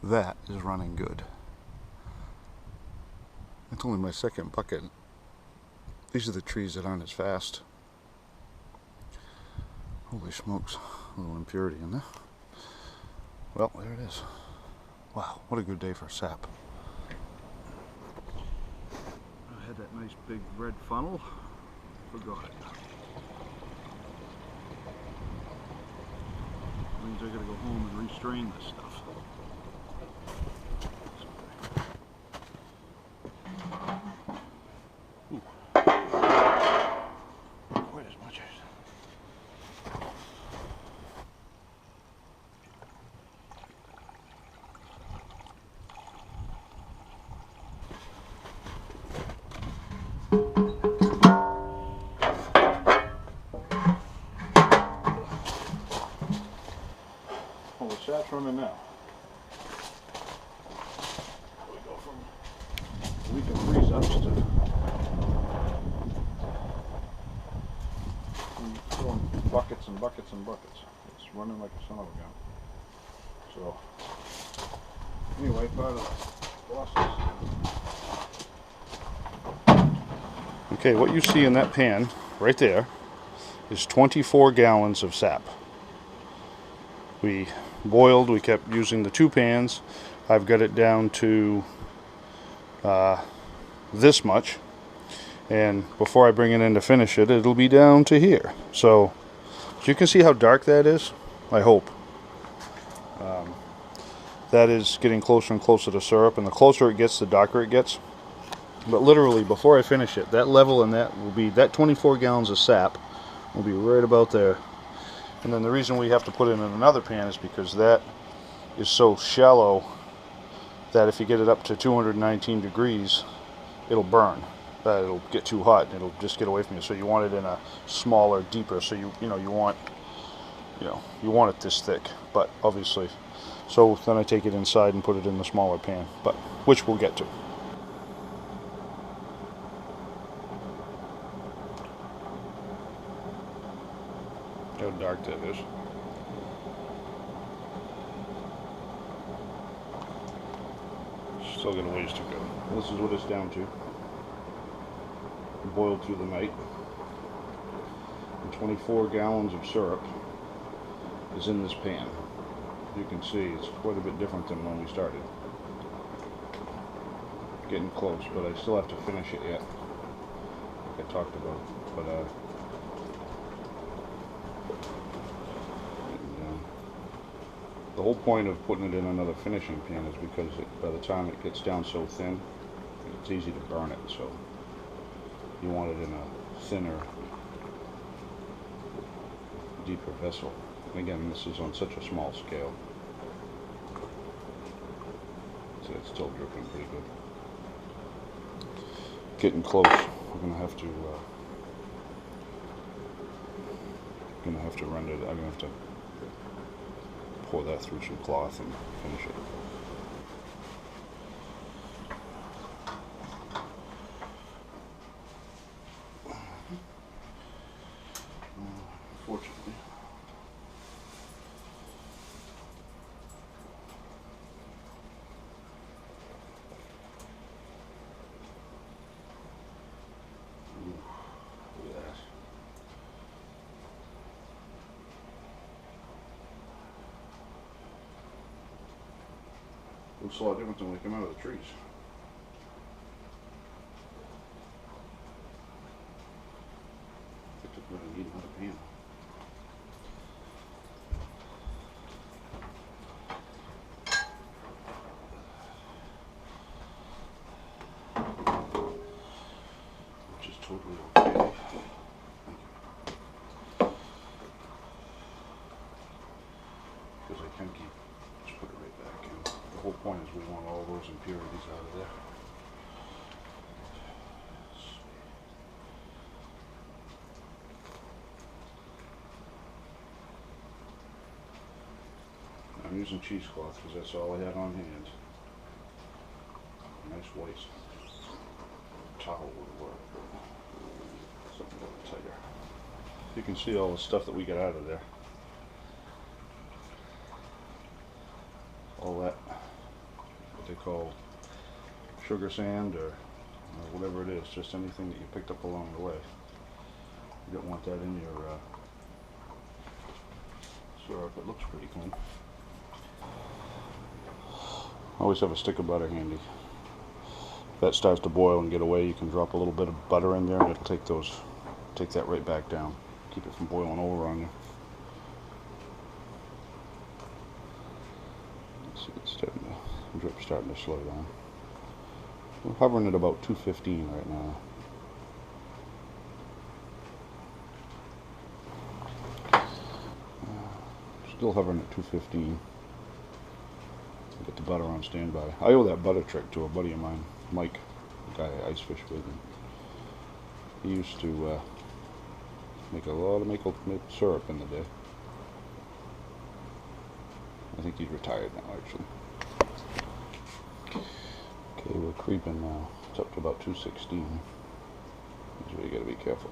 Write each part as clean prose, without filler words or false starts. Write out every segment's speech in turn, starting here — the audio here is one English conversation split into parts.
That is running good. It's only my second bucket. These are the trees that aren't as fast. Holy smokes, a little impurity in there. Well, there it is. Wow, what a good day for sap. I had that nice big red funnel. Forgot it. Means I gotta go home and restrain this stuff. Ooh. Quite as much as. Well, the sap's running now. We go from week of freeze ups to filling buckets and buckets and buckets. It's running like a son of a gun. So, anyway, part of the process. Okay, what you see in that pan right there is 24 gallons of sap. We boiled, we kept using the 2 pans. I've got it down to this much, and before I bring it in to finish it, it'll be down to here. So you can see how dark that is, I hope. That is getting closer and closer to syrup, and the closer it gets, the darker it gets. But literally, before I finish it, that level and that will be, that 24 gallons of sap will be right about there. And then the reason we have to put it in another pan is because that is so shallow that if you get it up to 219 degrees, it'll burn. It'll get too hot and it'll just get away from you. So you want it in a smaller, deeper. So you want it this thick. But obviously, so then I take it inside and put it in the smaller pan. But which we'll get to. How dark that is. Still got a ways to go. This is what it's down to. Boiled through the night. And 24 gallons of syrup is in this pan. You can see it's quite a bit different than when we started. Getting close, but I still have to finish it yet, like I talked about. But the whole point of putting it in another finishing pan is because by the time it gets down so thin, it's easy to burn it. So you want it in a thinner, deeper vessel. And again, this is on such a small scale. So it's still dripping pretty good. Getting close. We're gonna have to render it. I'm gonna have to pour that through some cloth and finish it. Fortunately. Look at that. Looks a lot different than when they come out of the trees. I took what I need out of pan. Which is totally okay. Because I can keep, just put it right back in. The whole point is we want all those impurities out of there. I'm using cheesecloth because that's all I had on hand. Nice white towel would work, but something a little tighter. You can see all the stuff that we got out of there. All that call sugar sand or whatever it is, just anything that you picked up along the way. You don't want that in your syrup. It looks pretty clean. Always have a stick of butter handy. If that starts to boil and get away, you can drop a little bit of butter in there and it'll take that right back down. Keep it from boiling over on you. Let's see, it's drip's starting to slow down. We're hovering at about 215 right now. Still hovering at 215. Get the butter on standby. I owe that butter trick to a buddy of mine, Mike, the guy I ice fish with. And he used to make a lot of maple syrup in the day. I think he's retired now, actually. Okay, we're creeping now. It's up to about 216. That's where you gotta be careful.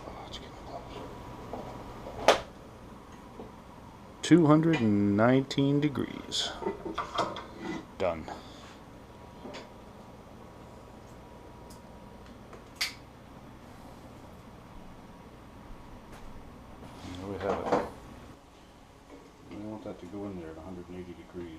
Oh, it's getting close. 219 degrees. Done. There we have it. I want that to go in there at 180 degrees.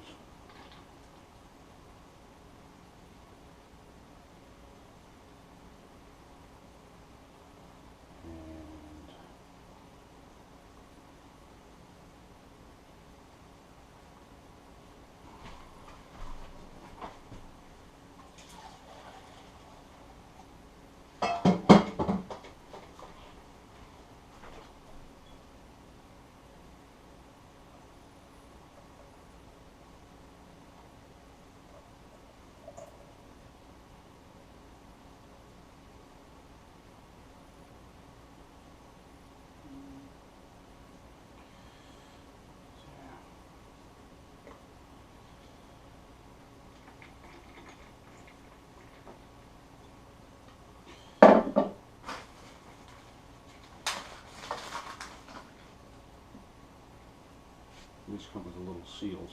And these come with the little seals,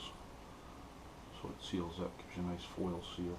so it seals up, gives you a nice foil seal.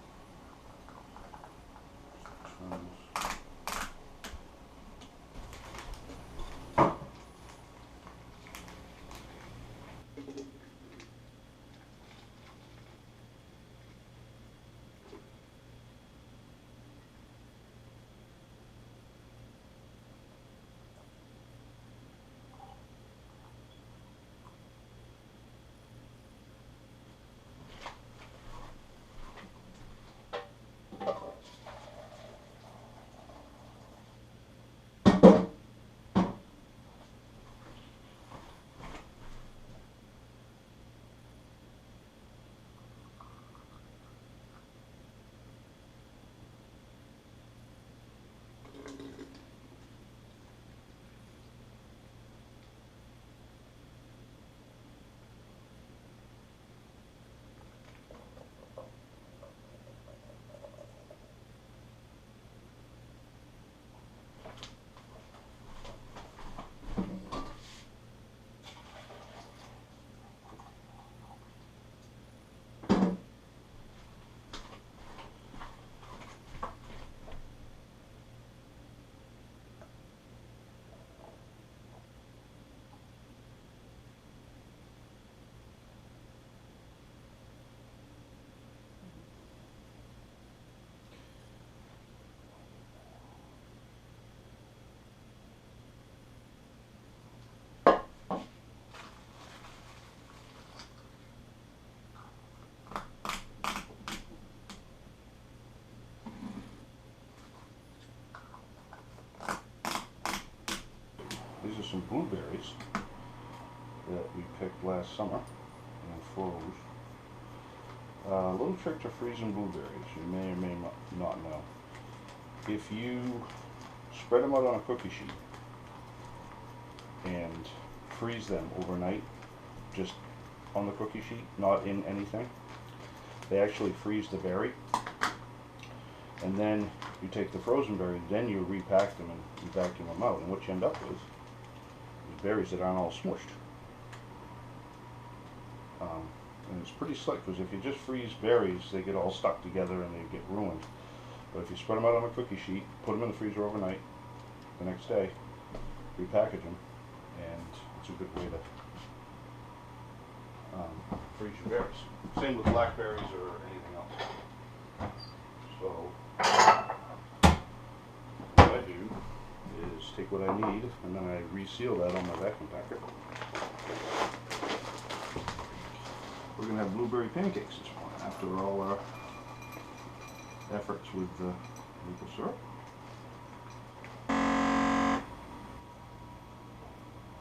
These are some blueberries that we picked last summer and froze. A little trick to freezing blueberries, you may or may not know. If you spread them out on a cookie sheet and freeze them overnight, just on the cookie sheet, not in anything, they actually freeze the berry. And then you take the frozen berry, then you repack them and you vacuum them out. And what you end up with is berries that aren't all smushed. And it's pretty slick, because if you just freeze berries, they get all stuck together and they get ruined. But if you spread them out on a cookie sheet, put them in the freezer overnight, the next day, repackage them, and it's a good way to freeze your berries. Same with blackberries or anything else. So what I do is take what I need and then I reseal that on my vacuum packer. We're going to have blueberry pancakes this morning after all our efforts with maple syrup.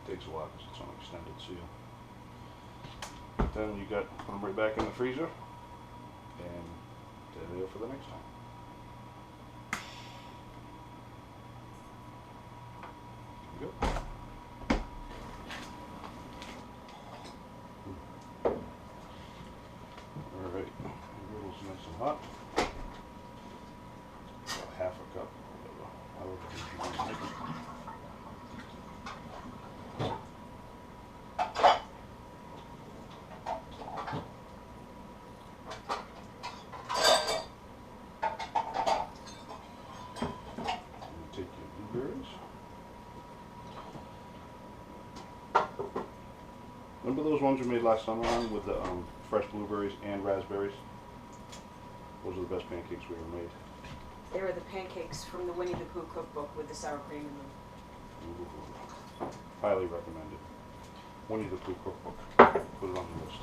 Takes a while because it's on extended seal. But then you put them right back in the freezer and they're there for the next time. There you go. Alright, the noodles nice and hot. About half a cup, however you want to make it. Take your blueberries. Remember those ones we made last summer on with the fresh blueberries and raspberries? Those are the best pancakes we ever made. They were the pancakes from the Winnie the Pooh cookbook with the sour cream in them. Ooh. Highly recommended. Winnie the Pooh cookbook. Put it on the list.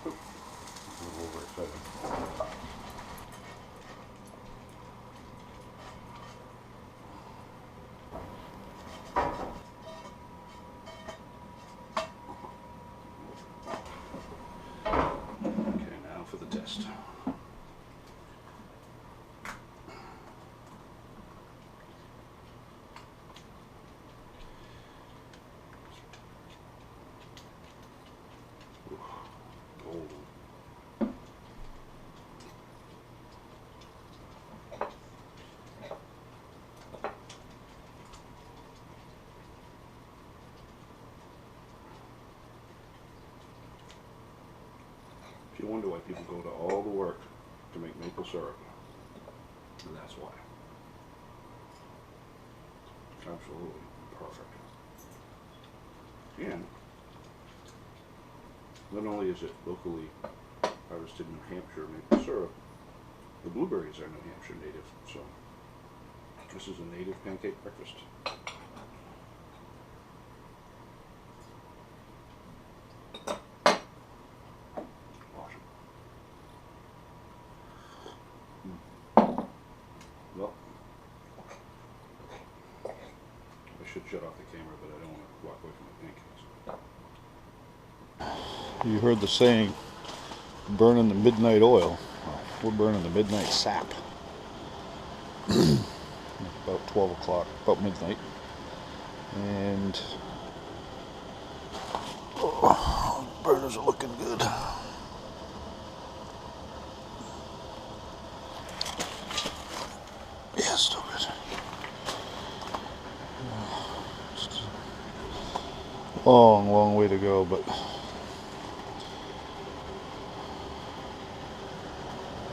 Oop. A little overexcited. Okay, now for the test. Golden. If you wonder why people go to all the work to make maple syrup, then that's why. Absolutely perfect. And not only is it locally harvested New Hampshire maple syrup, the blueberries are New Hampshire native, so this is a native pancake breakfast. Well, I should shut off the camera, but I don't want to walk away from the pancakes. You heard the saying, burning the midnight oil. Well, we're burning the midnight sap. About 12 o'clock, about midnight. And oh, burners are looking good. Yeah, still good. Long, long way to go, but